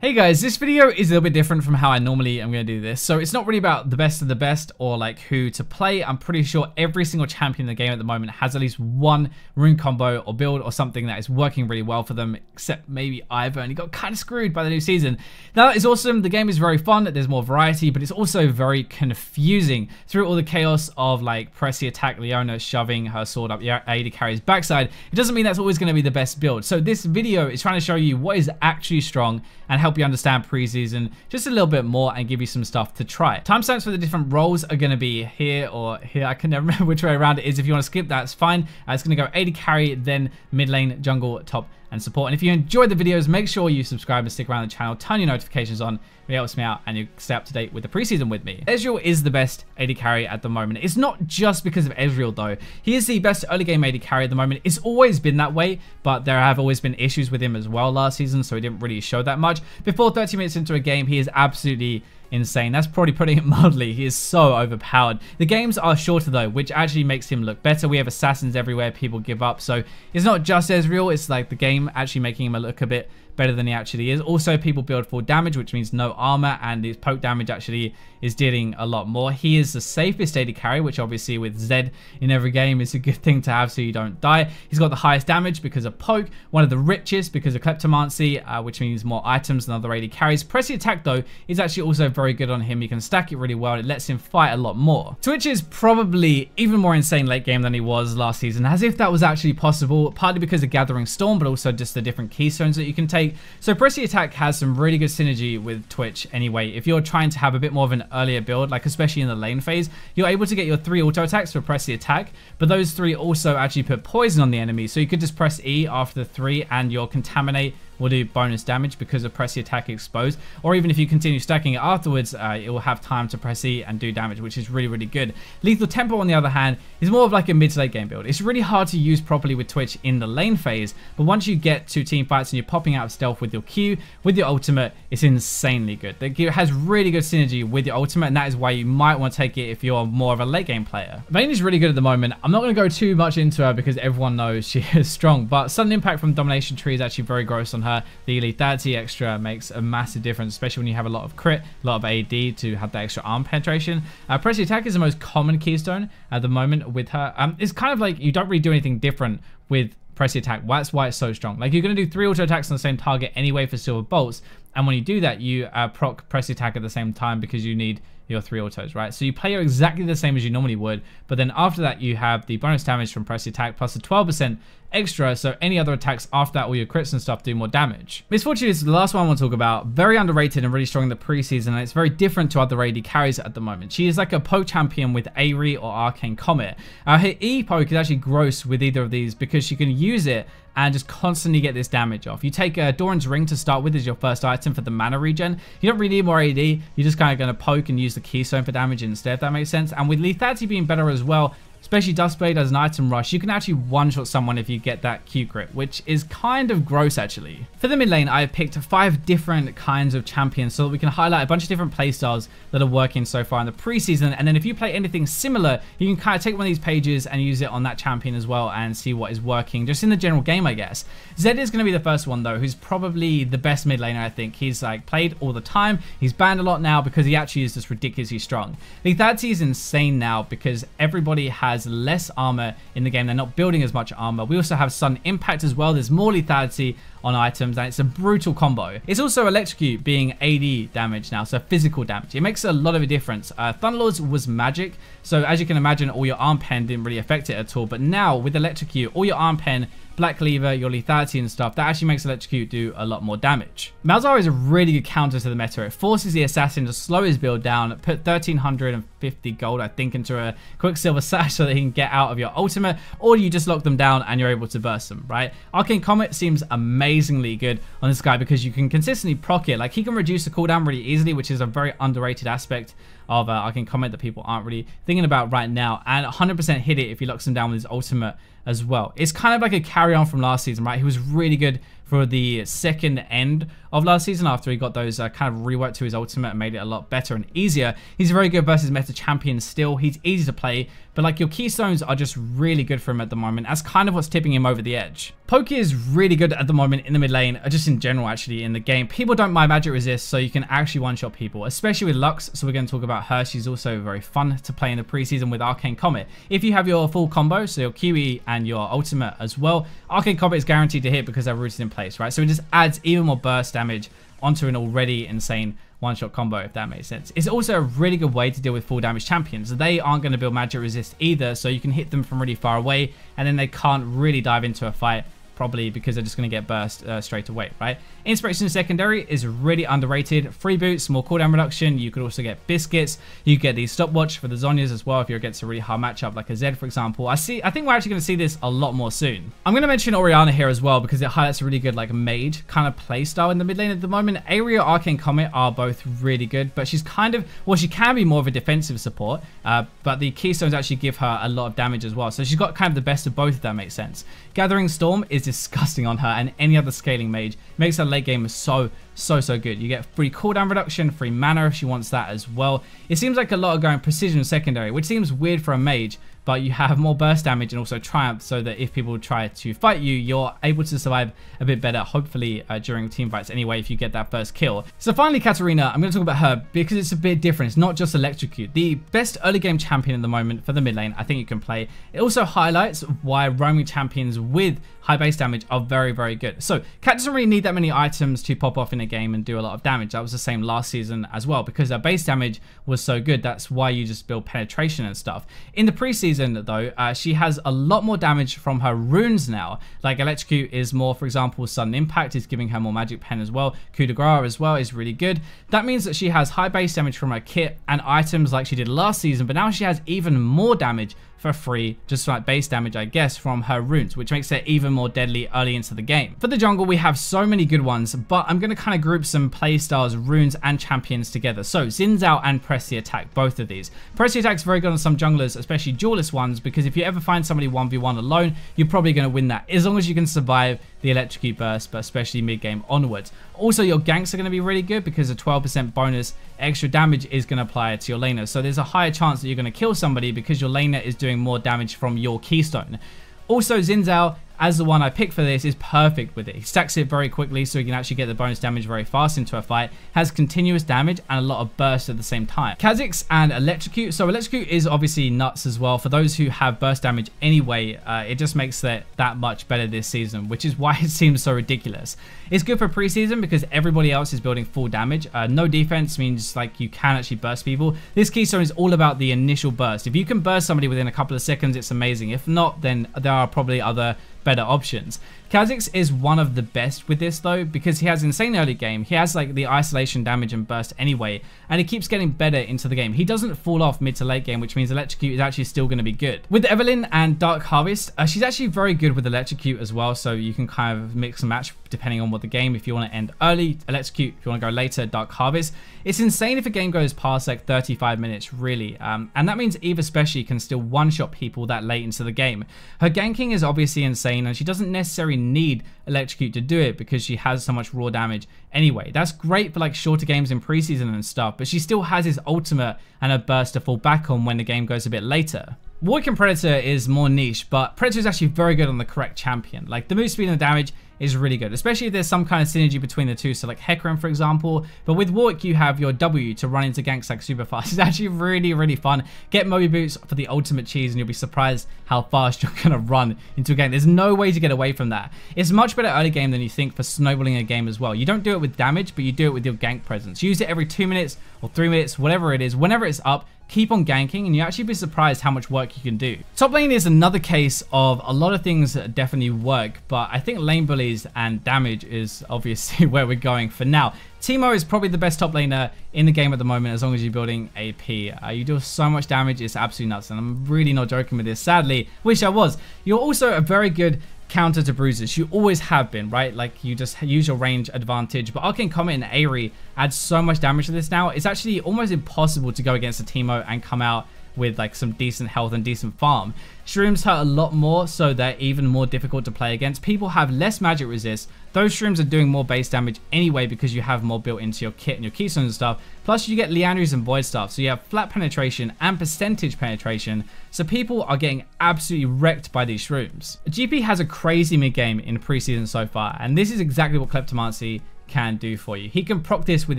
Hey guys, this video is a little bit different from how I normally am going to do this. So it's not really about the best of the best or like who to play. I'm pretty sure every single champion in the game at the moment has at least one rune combo or build or something that is working really well for them, except maybe I've only got kind of screwed by the new season. Now that is awesome. The game is very fun. There's more variety, but it's also very confusing through all the chaos of like pressy attack Leona shoving her sword up AD carry's backside. It doesn't mean that's always going to be the best build. So this video is trying to show you what is actually strong and help you understand preseason just a little bit more and give you some stuff to try. Timestamps for the different roles are going to be here or here. I can never remember which way around it is. If you want to skip that, it's fine. It's going to go AD carry, then mid lane, jungle, top, and support. And if you enjoy the videos, make sure you subscribe and stick around the channel. Turn your notifications on. It helps me out and you stay up to date with the preseason with me. Ezreal is the best AD carry at the moment. It's not just because of Ezreal though. He is the best early game AD carry at the moment. It's always been that way, but there have always been issues with him as well last season, so he didn't really show that much. Before 30 minutes into a game, he is absolutely insane. That's probably putting it mildly. He is so overpowered. The games are shorter though, which actually makes him look better. We have assassins everywhere, people give up. So it's not just Ezreal, it's like the game actually making him look a bit better than he actually is. Also, people build full damage, which means no armor, and his poke damage actually is dealing a lot more. He is the safest AD carry, which obviously with Zed in every game is a good thing to have so you don't die. He's got the highest damage because of poke, one of the richest because of kleptomancy, which means more items than other AD carries. Pressy attack though is actually also very good on him. He can stack it really well. It lets him fight a lot more. Twitch is probably even more insane late game than he was last season, as if that was actually possible, partly because of Gathering Storm, but also just the different keystones that you can take. So pressy attack has some really good synergy with Twitch anyway. If you're trying to have a bit more of an earlier build, like especially in the lane phase, you're able to get your 3 auto attacks for pressy attack, but those 3 also actually put poison on the enemy. So you could just press E after the 3 and your contaminate will do bonus damage because of pressy attack exposed, or even if you continue stacking it afterwards, it will have time to press E and do damage, which is really, really good. Lethal Tempo, on the other hand, is more of like a mid to late game build. It's really hard to use properly with Twitch in the lane phase, but once you get to team fights and you're popping out of stealth with your Q, with your ultimate, it's insanely good. The Q has really good synergy with your ultimate, and that is why you might want to take it if you're more of a late game player. Vayne is really good at the moment. I'm not going to go too much into her because everyone knows she is strong, but sudden impact from domination tree is actually very gross on her. The lethality extra makes a massive difference, especially when you have a lot of crit, a lot of AD to have that extra arm penetration. Pressy attack is the most common keystone at the moment with her. It's kind of like you don't really do anything different with pressy attack. That's why it's so strong. Like you're going to do 3 auto attacks on the same target anyway for silver bolts, and when you do that, you proc pressy attack at the same time because you need your 3 autos, right? So you play her exactly the same as you normally would, but then after that you have the bonus damage from pressy attack plus the 12% extra, so any other attacks after that, all your crits and stuff, do more damage. Miss Fortune is the last one I want to talk about. Very underrated and really strong in the preseason, and it's very different to other AD carries at the moment. She is like a poke champion with Aerie or Arcane Comet. Her E poke is actually gross with either of these because she can use it and just constantly get this damage off. You take Doran's Ring to start with as your first item for the mana regen. You don't really need more AD. You're just kind of going to poke and use the keystone for damage instead, if that makes sense. And with lethality being better as well, especially Duskblade as an item rush, you can actually one-shot someone if you get that Q crit, which is kind of gross actually. For the mid lane, I have picked 5 different kinds of champions so that we can highlight a bunch of different playstyles that are working so far in the preseason, and then if you play anything similar, you can kind of take one of these pages and use it on that champion as well and see what is working just in the general game, I guess. Zed is going to be the first one though, who's probably the best mid laner, I think. He's like played all the time. He's banned a lot now because he actually is just ridiculously strong. Lethality is insane now because everybody has less armor in the game. They're not building as much armor. We also have sudden impact as well. There's more lethality on items, and it's a brutal combo. It's also electrocute being AD damage now, so physical damage. It makes a lot of a difference. Thunderlords was magic, so as you can imagine, all your arm pen didn't really affect it at all, but now with electrocute, all your arm pen, Black Cleaver, your lethality and stuff, that actually makes electrocute do a lot more damage. Malzahar is a really good counter to the meta. It forces the assassin to slow his build down, put 1350 gold, I think, into a Quicksilver Sash so that he can get out of your ultimate, or you just lock them down and you're able to burst them, right? Arcane Comet seems amazingly good on this guy because you can consistently proc it. Like he can reduce the cooldown really easily, which is a very underrated aspect of Arcane Comet that people aren't really thinking about right now, and 100% hit it if he locks him down with his ultimate as well. It's kind of like a carry on from last season, right? He was really good for the second end of last season after he got those kind of reworked to his ultimate and made it a lot better and easier. He's very good versus meta champions still. He's easy to play, but like your keystones are just really good for him at the moment. That's kind of what's tipping him over the edge. Poke is really good at the moment in the mid lane, just in general actually in the game. People don't mind magic resist, so you can actually one-shot people, especially with Lux. So we're going to talk about her. She's also very fun to play in the preseason with Arcane Comet. If you have your full combo, so your QE and your ultimate as well, Arcane Comet is guaranteed to hit because they're rooted in place, right? So it just adds even more burst damage onto an already insane one-shot combo, if that makes sense. It's also a really good way to deal with full damage champions. They aren't going to build magic resist either, so you can hit them from really far away, and then they can't really dive into a fight, probably because they're just going to get burst straight away, right? Inspiration Secondary is really underrated. Free boots, more cooldown reduction. You could also get biscuits. You get these stopwatch for the Zhonyas as well if you're against a really hard matchup like a Zed, for example. I think we're actually going to see this a lot more soon. I'm going to mention Orianna here as well because it highlights a really good like mage kind of play style in the mid lane at the moment. Ariel, Arcane Comet are both really good, but she's kind of, well, she can be more of a defensive support, but the keystones actually give her a lot of damage as well. So she's got kind of the best of both, if that makes sense. Gathering Storm is disgusting on her and any other scaling mage. Makes her late game so good. You get free cooldown reduction, free mana if she wants that as well. It seems like a lot are going Precision Secondary, which seems weird for a mage, but you have more burst damage and also triumph, so that if people try to fight you, you're able to survive a bit better, hopefully during team fights anyway, if you get that first kill. So finally, Katarina, I'm going to talk about her because it's a bit different. It's not just electrocute. The best early game champion at the moment for the mid lane, I think you can play. It also highlights why roaming champions with high base damage are very good. So Kat doesn't really need that many items to pop off in a game and do a lot of damage. That was the same last season as well because her base damage was so good. That's why you just build penetration and stuff. In the preseason though, she has a lot more damage from her runes now. Like electrocute is more, for example, sudden impact is giving her more magic pen as well. Coup de grace as well is really good. That means that she has high base damage from her kit and items like she did last season, but now she has even more damage for free, just like base damage, I guess, from her runes, which makes it even more deadly early into the game. For the jungle, we have so many good ones, but I'm going to kind of group some playstyles, runes, and champions together. So Xin Zhao and Press the Attack, both of these. Press the Attack is very good on some junglers, especially duelist ones, because if you ever find somebody 1v1 alone, you're probably going to win that, as long as you can survive the electrocute burst, but especially mid-game onwards. Also, your ganks are going to be really good because a 12% bonus extra damage is going to apply to your laner. So there's a higher chance that you're going to kill somebody because your laner is doing more damage from your keystone. Also, Xin Zhao, as the one I picked for this, is perfect with it. He stacks it very quickly so he can actually get the bonus damage very fast into a fight, has continuous damage and a lot of burst at the same time. Kha'Zix and Electrocute. So Electrocute is obviously nuts as well. For those who have burst damage anyway, it just makes it that much better this season, which is why it seems so ridiculous. It's good for preseason because everybody else is building full damage. No defense means like you can actually burst people. This keystone is all about the initial burst. If you can burst somebody within a couple of seconds, it's amazing. If not, then there are probably other better options. Kha'Zix is one of the best with this though, because he has insane early game. He has like the isolation damage and burst anyway, and he keeps getting better into the game. He doesn't fall off mid to late game, which means Electrocute is actually still going to be good. With Evelynn and Dark Harvest, she's actually very good with Electrocute as well, so you can kind of mix and match depending on what the game. If you want to end early, Electrocute. If you want to go later, Dark Harvest. It's insane if a game goes past like 35 minutes, really. And that means Eve especially can still one-shot people that late into the game. Her ganking is obviously insane, and she doesn't necessarily need Electrocute to do it because she has so much raw damage anyway. That's great for like shorter games in preseason and stuff, but she still has his ultimate and a burst to fall back on when the game goes a bit later. Warwick and Predator is more niche, but Predator is actually very good on the correct champion. Like the move speed and the damage is really good, especially if there's some kind of synergy between the two, so like Hecarim for example. But with Warwick you have your W to run into ganks like super fast. It's actually really fun. Get Moby Boots for the ultimate cheese and you'll be surprised how fast you're gonna run into a gank. There's no way to get away from that. It's much better early game than you think for snowballing a game as well. You don't do it with damage, but you do it with your gank presence. Use it every 2 minutes or 3 minutes, whatever it is, whenever it's up. Keep on ganking and you actually be surprised how much work you can do. Top lane is another case of a lot of things that definitely work, but I think lane bullies and damage is obviously where we're going for now. Teemo is probably the best top laner in the game at the moment as long as you're building AP. You do so much damage, it's absolutely nuts, and I'm really not joking with this, sadly. Wish I was. You're also a very good counter to bruises. You always have been, right? Like you just use your range advantage, but Arcane Comet and Aerie adds so much damage to this now. It's actually almost impossible to go against a Teemo and come out with like some decent health and decent farm. Shrooms hurt a lot more, so they're even more difficult to play against. People have less magic resist. Those shrooms are doing more base damage anyway because you have more built into your kit and your keystones and stuff. Plus you get Liandry's and Void stuff, so you have flat penetration and percentage penetration. So people are getting absolutely wrecked by these shrooms. GP has a crazy mid game in preseason so far, and this is exactly what Kleptomancy can do for you. He can proc this with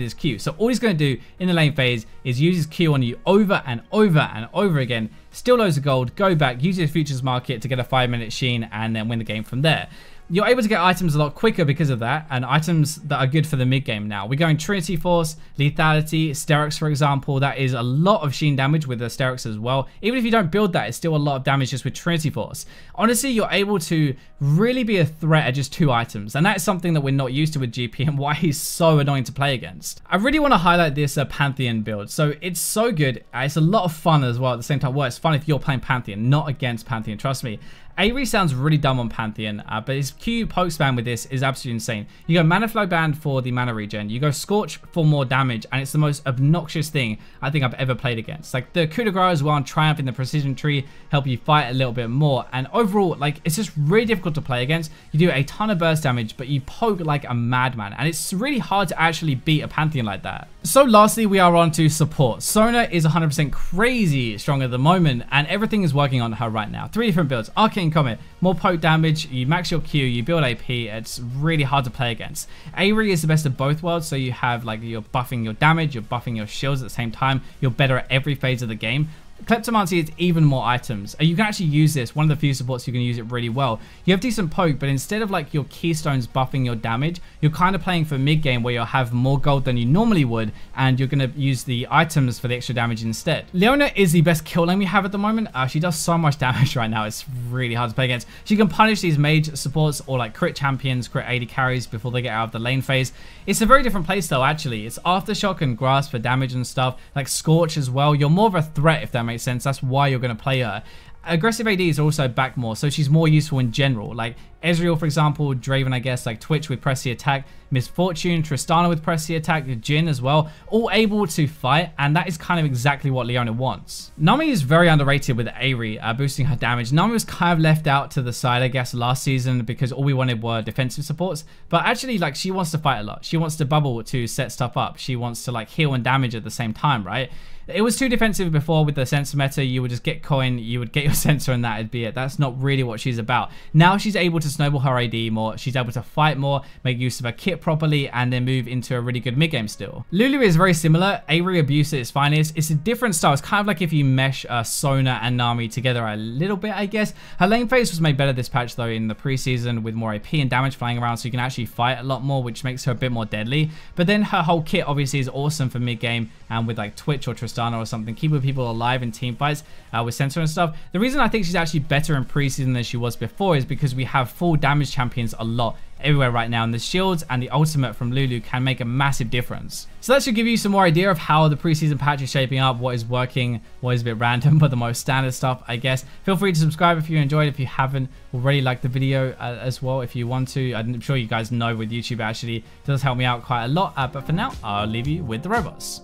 his Q. So all he's going to do in the lane phase is use his Q on you over and over and over again, steal loads of gold, go back, use his futures market to get a 5-minute sheen, and then win the game from there. You're able to get items a lot quicker because of that, and items that are good for the mid game now. We're going Trinity Force, Lethality, Sterix for example. That is a lot of sheen damage with the Sterix as well. Even if you don't build that, it's still a lot of damage just with Trinity Force. Honestly, you're able to really be a threat at just 2 items, and that is something that we're not used to with GP and why he's so annoying to play against. I really want to highlight this Pantheon build. So it's so good. It's a lot of fun as well at the same time. Well, it's fun if you're playing Pantheon, not against Pantheon, trust me. Avery sounds really dumb on Pantheon, but his Q poke spam with this is absolutely insane. You go Mana Flow Band for the mana regen, you go Scorch for more damage, and it's the most obnoxious thing I think I've ever played against. Like the coup de grace as well and Triumph in the Precision tree help you fight a little bit more, and overall, like, it's just really difficult to play against. You do a ton of burst damage, but you poke like a madman, and it's really hard to actually beat a Pantheon like that. So lastly, we are on to support. Sona is 100% crazy strong at the moment, and everything is working on her right now. 3 different builds. Arcane Comet, more poke damage, you max your Q, you build AP, it's really hard to play against. Avery is the best of both worlds, so you have like, you're buffing your damage, you're buffing your shields at the same time, you're better at every phase of the game. Kleptomancy is even more items. You can actually use this. One of the few supports you can use it really well. You have decent poke, but instead of like your keystones buffing your damage, you're kind of playing for mid game where you'll have more gold than you normally would, and you're going to use the items for the extra damage instead. Leona is the best kill lane we have at the moment. She does so much damage right now. It's really hard to play against. She can punish these mage supports or like crit champions, crit 80 carries before they get out of the lane phase. It's a very different playstyle actually. It's Aftershock and Grasp for damage and stuff, like Scorch as well. You're more of a threat if that makes sense. That's why you're going to play her. Aggressive AD is also back more, so she's more useful in general. Like Ezreal, for example, Draven, I guess, like Twitch with Pressy Attack, Misfortune, Tristana with Pressy Attack, Jhin as well, all able to fight, and that is kind of exactly what Leona wants. Nami is very underrated with Avery, boosting her damage. Nami was kind of left out to the side, I guess, last season because all we wanted were defensive supports, but actually, like, she wants to fight a lot. She wants to bubble to set stuff up. She wants to, like, heal and damage at the same time, right? It was too defensive before with the sensor meta. You would just get coin, you would get your sensor, and that'd be it. That's not really what she's about. Now she's able to snowball her AD more. She's able to fight more, make use of her kit properly, and then move into a really good mid game still. Lulu is very similar. Avery abuse at its finest. It's a different style. It's kind of like if you mesh Sona and Nami together a little bit, I guess. Her lane phase was made better this patch though in the preseason with more AP and damage flying around, so you can actually fight a lot more, which makes her a bit more deadly. But then her whole kit obviously is awesome for mid game and with like Twitch or Tristana or something, keeping people alive in team fights with sensor and stuff. The reason I think she's actually better in preseason than she was before is because we have full damage champions a lot everywhere right now, and the shields and the ultimate from Lulu can make a massive difference. So that should give you some more idea of how the preseason patch is shaping up, what is working, what is a bit random, but the most standard stuff, I guess. Feel free to subscribe if you enjoyed, if you haven't already, like the video as well if you want to. I'm sure you guys know with YouTube actually it does help me out quite a lot, but for now I'll leave you with the robots.